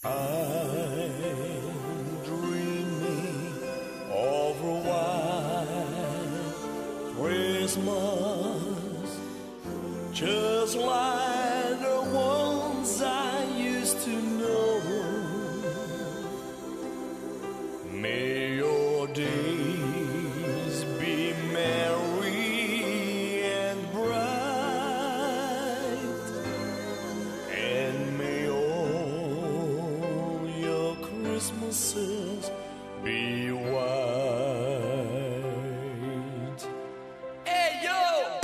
I'm dreaming of a white Christmas, just like the ones I used to know. May your days be merry and bright, and may all your Christmases be white. Hey yo!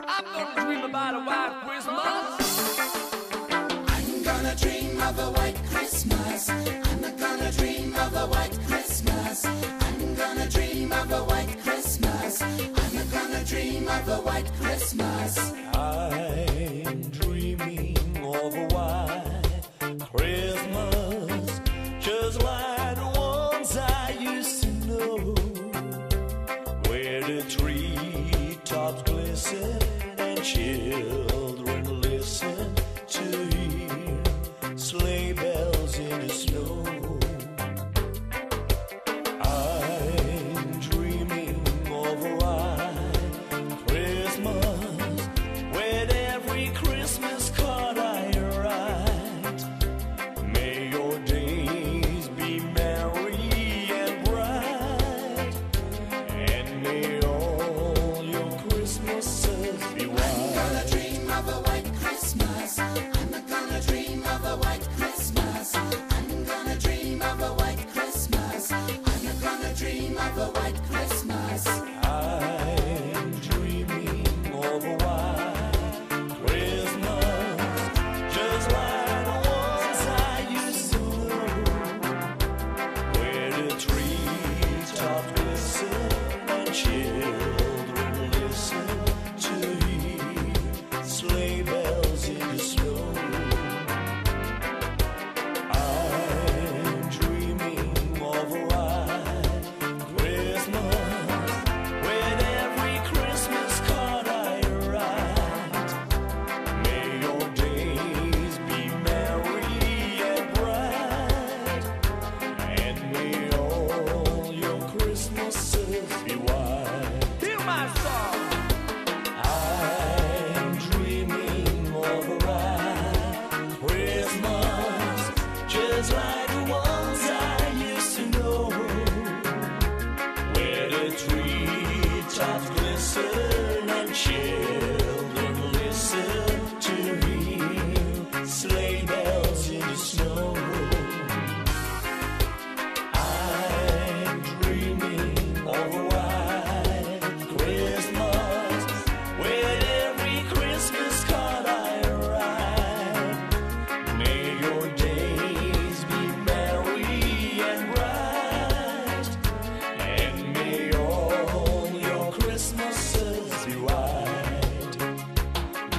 I'm gonna dream about a white Christmas. I'm gonna dream of a white Christmas. I'm gonna dream of a white Christmas. I'm gonna dream of a white Christmas. I'm gonna dream of a white Christmas. I'm dreaming of a white Christmas, just like the ones I used to know, where the treetops glisten and children listen to hear sleigh bells in the snow. I'm dreaming of a white Christmas, with every Christmas card I write. May your days be merry and bright, and may all your Christmases be white. I'm gonna dream of a white Christmas. I'm gonna dream of a white Christmas. I'm gonna dream of a white Christmas. I'm gonna dream of a white Christmas. I'm dreaming of a white Christmas, just like the ones I used to know, where the treetops glisten and children listen to hear sleigh bells in the snow. I'm dreaming of a white Christmas, with every Christmas card I write. May your days be merry and bright, and may all your Christmases be white. Hear my song. I'm dreaming of a white Christmas, just like the ones I used to know, where the treetops glisten and children listen to hear sleigh bells in the snow. I'm dreaming of a white Christmas, with every Christmas card I write. May your days be merry and bright, and may all your Christmases be white.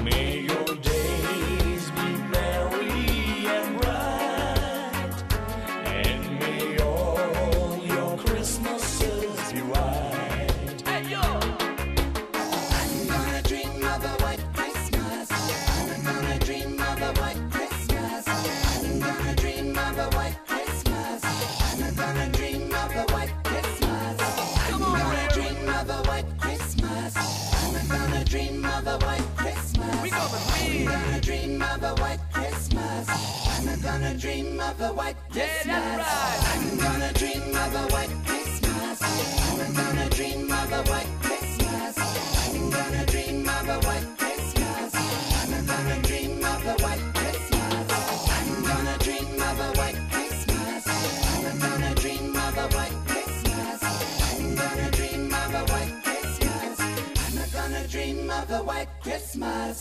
May your days be merry and bright, and may all your Christmases be white. Hey yo! I'm gonna dream of a white Christmas. I'm gonna dream of a white Christmas. I'm gonna dream of a white Christmas. I'm gonna dream of a white Christmas. I'm gonna dream of a white Christmas. I'm gonna dream of a white Christmas. We gonna I'm dream. gonna dream of a white Christmas. I'm gonna dream of a white Yeah, Christmas. that's right. I'm gonna dream of a white Christmas. I'm gonna dream of a white Christmas. I'm gonna dream of a white Christmas. I'm gonna dream of a white Christmas. I'm gonna dream of a white Christmas. I'm gonna dream of a white Christmas. I'm gonna dream of a white Christmas. I'm gonna dream of a white Christmas.